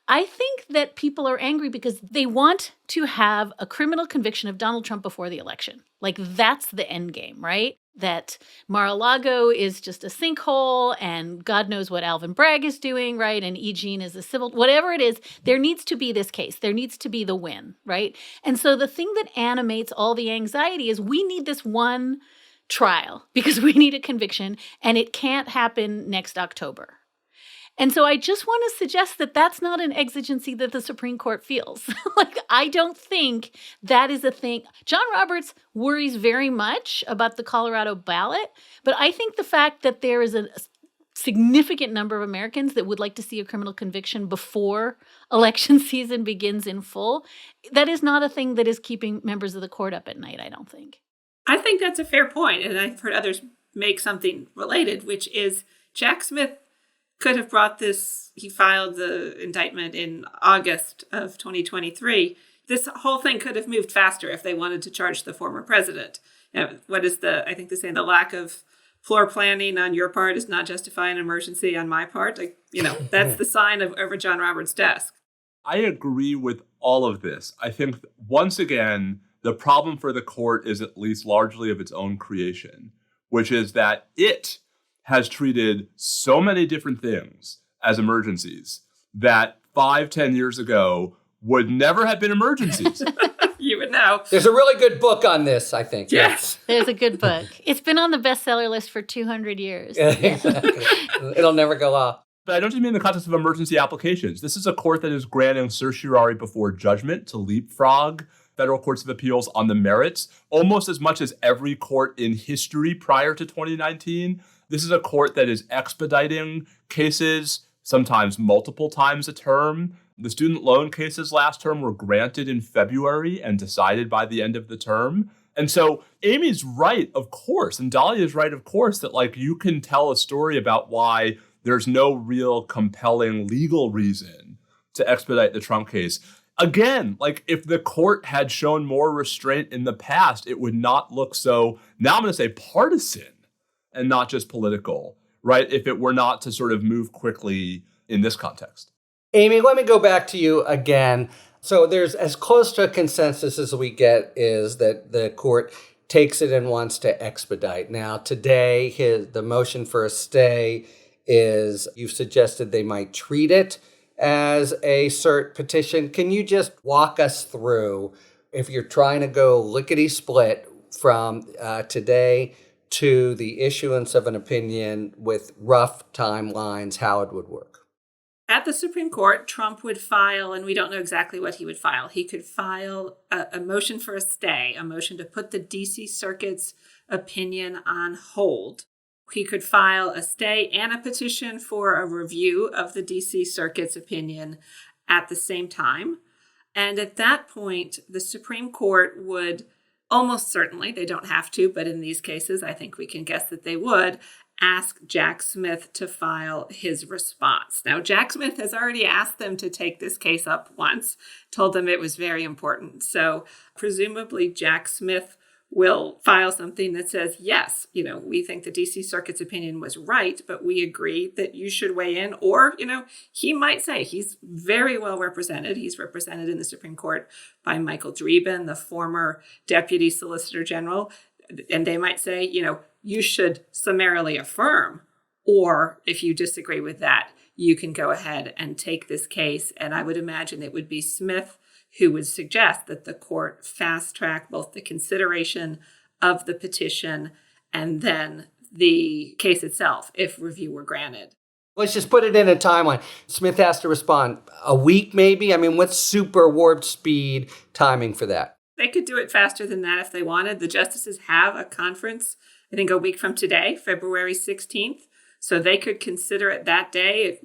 I think that people are angry because they want to have a criminal conviction of Donald Trump before the election. Like, that's the end game, right? That Mar-a-Lago is just a sinkhole and God knows what Alvin Bragg is doing, right? And E. Jean is a civil, whatever it is, there needs to be this case. There needs to be the win, right? And so the thing that animates all the anxiety is we need this one trial because we need a conviction and it can't happen next October. And so I just want to suggest that that's not an exigency that the Supreme Court feels. Like, I don't think that is a thing. John Roberts worries very much about the Colorado ballot, but I think the fact that there is a significant number of Americans that would like to see a criminal conviction before election season begins in full, that is not a thing that is keeping members of the court up at night, I don't think. I think that's a fair point, and I've heard others make something related, which is Jack Smith could have brought this, he filed the indictment in August of 2023. This whole thing could have moved faster if they wanted to charge the former president. What is I think they're saying the lack of floor planning on your part is not justifying an emergency on my part. That's the sign of over John Roberts' desk. I agree with all of this. I think, once again, the problem for the court is at least largely of its own creation, which is that it has treated so many different things as emergencies that 5-10 years ago would never have been emergencies. You would know. There's a really good book on this, I think. Yes. There's a good book. It's been on the bestseller list for 200 years. Exactly. It'll never go off. But I don't just mean in the context of emergency applications. This is a court that is granting certiorari before judgment to leapfrog federal courts of appeals on the merits, almost as much as every court in history prior to 2019. This is a court that is expediting cases, sometimes multiple times a term. The student loan cases last term were granted in February and decided by the end of the term. And so Amy's right, of course, and Dahlia's right, of course, that you can tell a story about why there's no real compelling legal reason to expedite the Trump case. Again, if the court had shown more restraint in the past, it would not look so, now I'm going to say partisan and not just political, right? If it were not to sort of move quickly in this context. Amy, let me go back to you again. So there's as close to a consensus as we get is that the court takes it and wants to expedite. Now, today, the motion for a stay is, you've suggested they might treat it as a cert petition. Can you just walk us through, if you're trying to go lickety-split from today to the issuance of an opinion with rough timelines, how it would work? At the Supreme Court, Trump would file, and we don't know exactly what he would file. He could file a motion for a stay, a motion to put the D.C. Circuit's opinion on hold. He could file a stay and a petition for a review of the D.C. Circuit's opinion at the same time. And at that point, the Supreme Court would almost certainly, they don't have to, but in these cases, I think we can guess that they would, ask Jack Smith to file his response. Now, Jack Smith has already asked them to take this case up once, told them it was very important. So presumably Jack Smith will file something that says, yes, we think the DC Circuit's opinion was right, but we agree that you should weigh in. Or, he might say he's very well represented. He's represented in the Supreme Court by Michael Dreeben, the former Deputy Solicitor General. And they might say, you should summarily affirm. Or if you disagree with that, you can go ahead and take this case. And I would imagine it would be Smith who would suggest that the court fast track both the consideration of the petition and then the case itself, if review were granted. Let's just put it in a timeline. Smith has to respond a week, maybe? I mean, what's super warp speed timing for that? They could do it faster than that if they wanted. The justices have a conference, I think a week from today, February 16th. So they could consider it that day.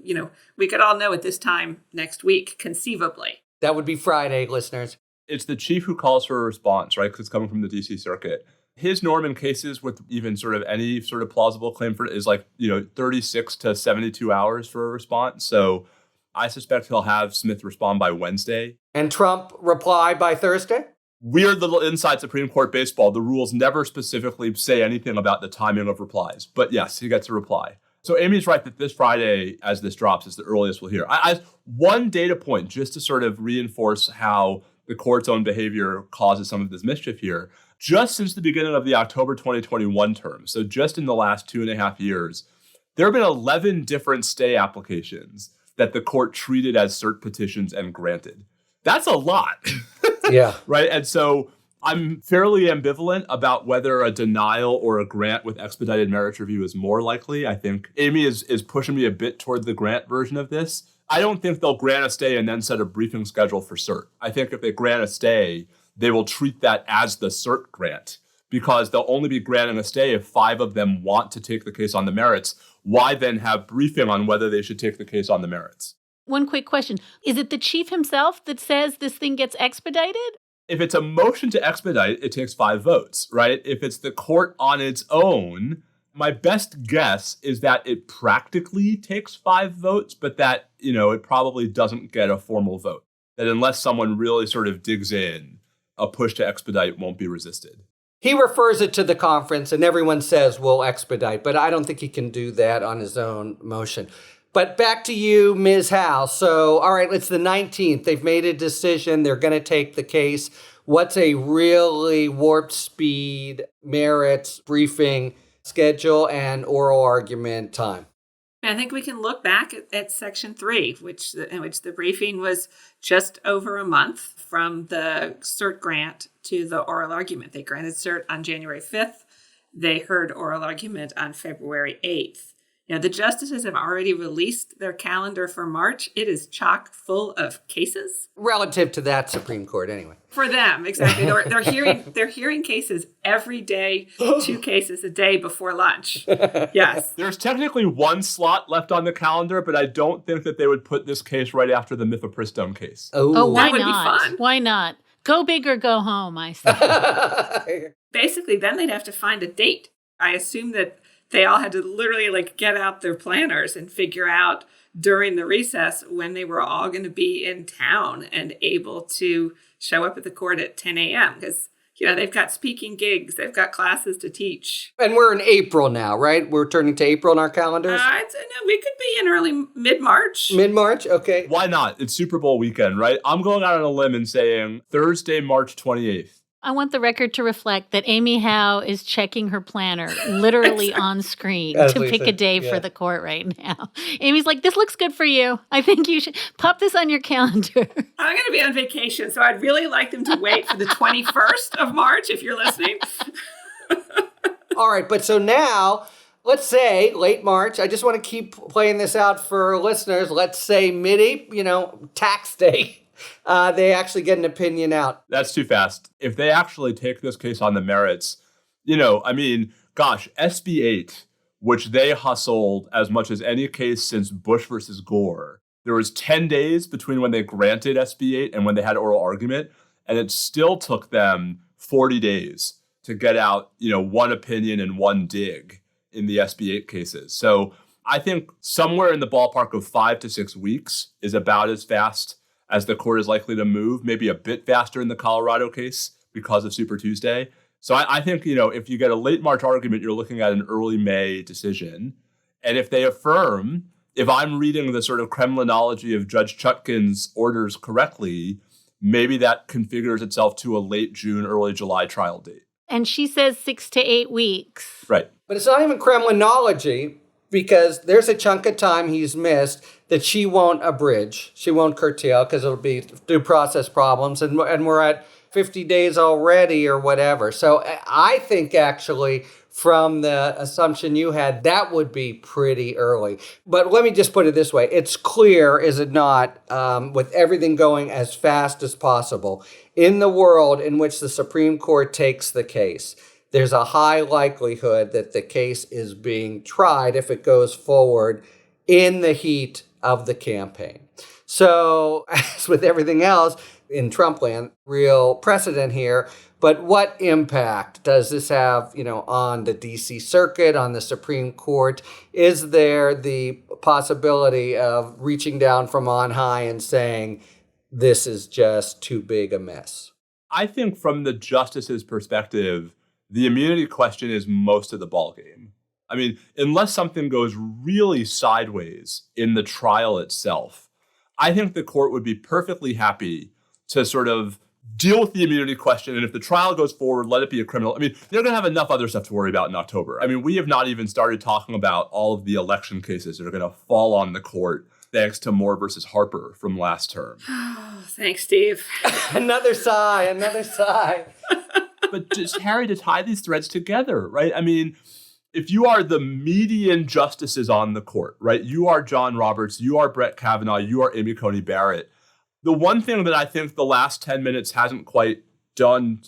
We could all know at this time next week, conceivably. That would be Friday, listeners. It's the chief who calls for a response, right? Because it's coming from the D.C. Circuit. His norm in cases with even sort of any sort of plausible claim for it is 36 to 72 hours for a response. So I suspect he'll have Smith respond by Wednesday. And Trump reply by Thursday? Weird little inside Supreme Court baseball. The rules never specifically say anything about the timing of replies. But yes, he gets a reply. So Amy's right that this Friday, as this drops, is the earliest we'll hear. One data point, just to sort of reinforce how the court's own behavior causes some of this mischief here. Just since the beginning of the October 2021 term, so just in the last 2.5 years, there have been 11 different stay applications that the court treated as cert petitions and granted. That's a lot. Yeah. Right. And so I'm fairly ambivalent about whether a denial or a grant with expedited merits review is more likely. I think Amy is pushing me a bit toward the grant version of this. I don't think they'll grant a stay and then set a briefing schedule for cert. I think if they grant a stay, they will treat that as the cert grant because they'll only be granting a stay if 5 of them want to take the case on the merits. Why then have briefing on whether they should take the case on the merits? One quick question. Is it the chief himself that says this thing gets expedited? If it's a motion to expedite, it takes 5 votes, right? If it's the court on its own, my best guess is that it practically takes 5 votes, but that, it probably doesn't get a formal vote. That unless someone really sort of digs in, a push to expedite won't be resisted. He refers it to the conference and everyone says we'll expedite, but I don't think he can do that on his own motion. But back to you, Ms. Howe. So, all right, it's the 19th. They've made a decision. They're going to take the case. What's a really warp speed merits briefing schedule and oral argument time? I think we can look back at Section 3, in which the briefing was just over a month from the cert grant to the oral argument. They granted cert on January 5th. They heard oral argument on February 8th. The justices have already released their calendar for March. It is chock full of cases. Relative to that Supreme Court, anyway. For them, exactly. They're hearing cases every day, 2 cases a day before lunch. Yes. There's technically 1 slot left on the calendar, but I don't think that they would put this case right after the mifepristone case. Oh, why that would not? be fun. Why not? Go big or go home, I say. Basically, then they'd have to find a date. I assume that they all had to literally get out their planners and figure out during the recess when they were all going to be in town and able to show up at the court at 10 a.m. because, they've got speaking gigs, they've got classes to teach. And we're in April now, right? We're turning to April in our calendars? No, we could be in early mid-March. Mid-March? Okay. Why not? It's Super Bowl weekend, right? I'm going out on a limb and saying Thursday, March 28th. I want the record to reflect that Amy Howe is checking her planner literally on screen to pick a day for the court right now. Amy's like, this looks good for you. I think you should pop this on your calendar. I'm going to be on vacation, so I'd really like them to wait for the 21st of March, if you're listening. All right, but so now, let's say late March. I just want to keep playing this out for listeners. Let's say mid-April, tax day. They actually get an opinion out. That's too fast. If they actually take this case on the merits, SB 8, which they hustled as much as any case since Bush versus Gore, there was 10 days between when they granted SB 8 and when they had oral argument, and it still took them 40 days to get out, 1 opinion and 1 dig in the SB 8 cases. So I think somewhere in the ballpark of 5 to 6 weeks is about as fast as the court is likely to move, maybe a bit faster in the Colorado case because of Super Tuesday. So I think, if you get a late March argument, you're looking at an early May decision. And if they affirm, if I'm reading the sort of Kremlinology of Judge Chutkin's orders correctly, maybe that configures itself to a late June, early July trial date. And she says 6 to 8 weeks. Right. But it's not even Kremlinology, because there's a chunk of time he's missed that she won't abridge. She won't curtail because it'll be due process problems. And we're at 50 days already or whatever. So I think actually from the assumption you had, that would be pretty early. But let me just put it this way. It's clear, is it not, with everything going as fast as possible, in the world in which the Supreme Court takes the case, there's a high likelihood that the case is being tried if it goes forward in the heat of the campaign. So, as with everything else in Trump land, real precedent here, But what impact does this have, on the DC Circuit, on the Supreme Court? Is there the possibility of reaching down from on high and saying, this is just too big a mess? I think from the justice's perspective, the immunity question is most of the ballgame. I mean, unless something goes really sideways in the trial itself, I think the court would be perfectly happy to sort of deal with the immunity question. And if the trial goes forward, let it be a criminal. I mean, they're going to have enough other stuff to worry about in October. I mean, we have not even started talking about all of the election cases that are going to fall on the court thanks to Moore versus Harper from last term. Oh, thanks, Steve. Another sigh. But just, Harry, to tie these threads together, right? I mean, if you are the median justices on the court, right? You are John Roberts, you are Brett Kavanaugh, you are Amy Coney Barrett. The one thing that I think the last 10 minutes hasn't quite done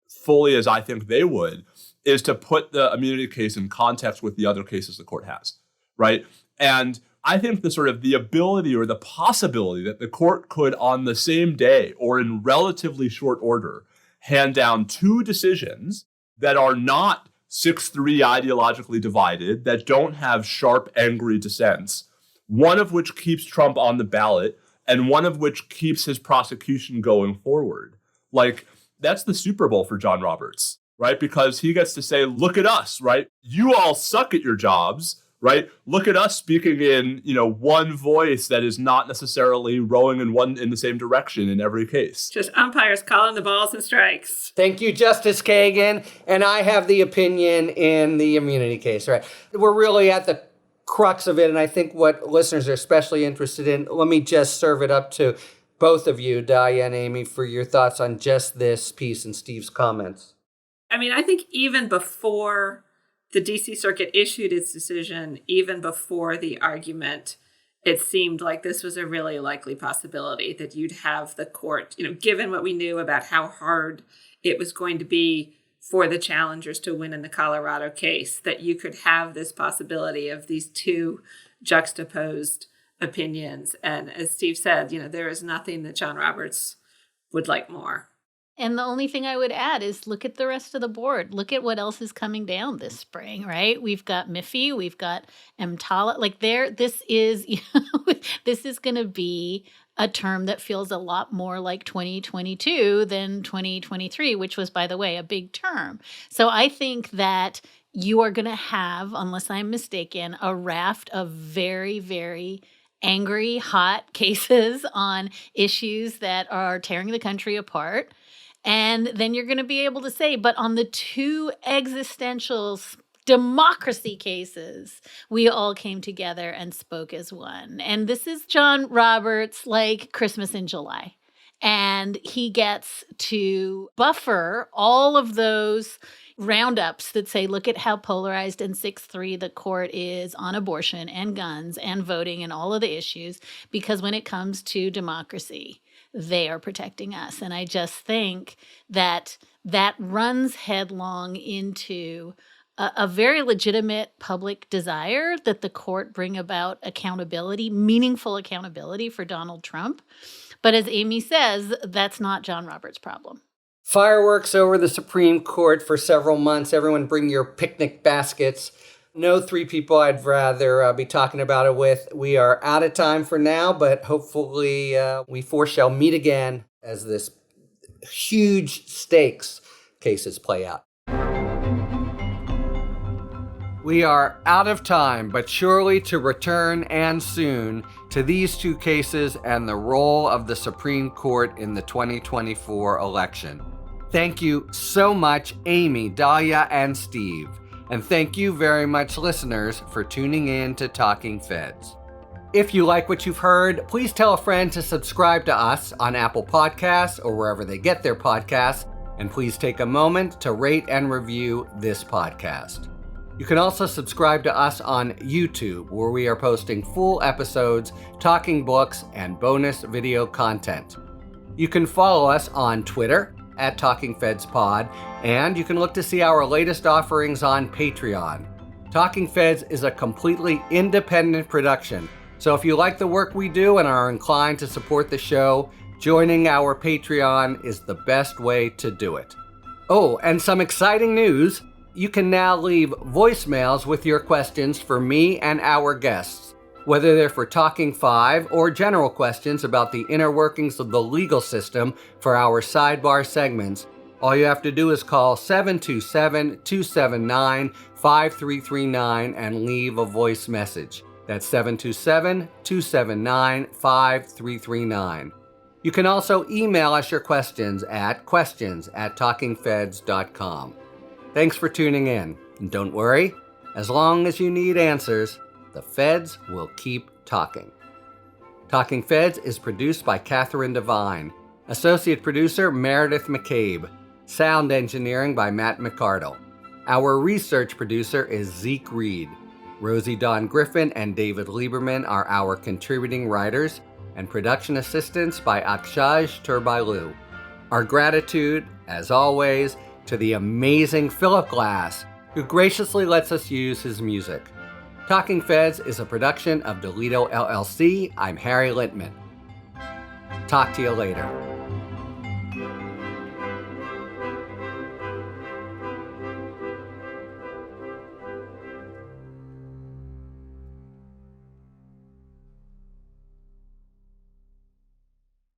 fully as I think they would is to put the immunity case in context with the other cases the court has, right? And I think the ability or the possibility that the court could on the same day or in relatively short order hand down two decisions that are not 6-3 ideologically divided, that don't have sharp, angry dissents, one of which keeps Trump on the ballot and one of which keeps his prosecution going forward. Like, that's the Super Bowl for John Roberts, right? Because he gets to say, look at us, right? You all suck at your jobs, right? Look at us speaking in, one voice that is not necessarily rowing in the same direction in every case. Just umpires calling the balls and strikes. Thank you, Justice Kagan. And I have the opinion in the immunity case, right? We're really at the crux of it, and I think what listeners are especially interested in. Let me just serve it up to both of you, Dahlia and Amy, for your thoughts on just this piece and Steve's comments. I mean, I think even before the DC Circuit issued its decision, even before the argument, it seemed like this was a really likely possibility that you'd have the court, given what we knew about how hard it was going to be for the challengers to win in the Colorado case, that you could have this possibility of these two juxtaposed opinions. And as Steve said, there is nothing that John Roberts would like more. And the only thing I would add is look at the rest of the board. Look at what else is coming down this spring, right? We've got Miffy, we've got EMTALA. This is going to be a term that feels a lot more like 2022 than 2023, which was, by the way, a big term. So I think that you are going to have, unless I'm mistaken, a raft of very, very angry, hot cases on issues that are tearing the country apart. And then you're going to be able to say, but on the two existential democracy cases, we all came together and spoke as one. And this is John Roberts like Christmas in July. And he gets to buffer all of those roundups that say, look at how polarized and 6-3 the court is on abortion and guns and voting and all of the issues, because when it comes to democracy, they are protecting us. And I just think that runs headlong into a very legitimate public desire that the court bring about accountability, meaningful accountability for Donald Trump. But as Amy says, that's not John Roberts' problem. Fireworks over the Supreme Court for several months. Everyone bring your picnic baskets. No three people I'd rather be talking about it with. We are out of time for now, but hopefully we four shall meet again as this huge stakes cases play out. We are out of time, but surely to return, and soon, to these two cases and the role of the Supreme Court in the 2024 election. Thank you so much, Amy, Dahlia, and Steve. And thank you very much, listeners, for tuning in to Talking Feds. If you like what you've heard, please tell a friend to subscribe to us on Apple Podcasts or wherever they get their podcasts. And please take a moment to rate and review this podcast. You can also subscribe to us on YouTube, where we are posting full episodes, talking books, and bonus video content. You can follow us on Twitter at TalkingFedsPod, and you can look to see our latest offerings on Patreon. Talking Feds is a completely independent production, so if you like the work we do and are inclined to support the show, joining our Patreon is the best way to do it. Oh, and some exciting news. You can now leave voicemails with your questions for me and our guests, whether they're for Talking 5 or general questions about the inner workings of the legal system for our sidebar segments. All you have to do is call 727-279-5339 and leave a voice message. That's 727-279-5339. You can also email us your questions at questions@talkingfeds.com. Thanks for tuning in. And don't worry, as long as you need answers, the feds will keep talking. Talking Feds is produced by Catherine Devine, associate producer Meredith McCabe, sound engineering by Matt McCardle. Our research producer is Zeke Reed. Rosie Dawn Griffin and David Lieberman are our contributing writers, and production assistance by Akshaj Turbailu. Our gratitude, as always, to the amazing Philip Glass, who graciously lets us use his music. Talking Feds is a production of Delito LLC. I'm Harry Littman. Talk to you later.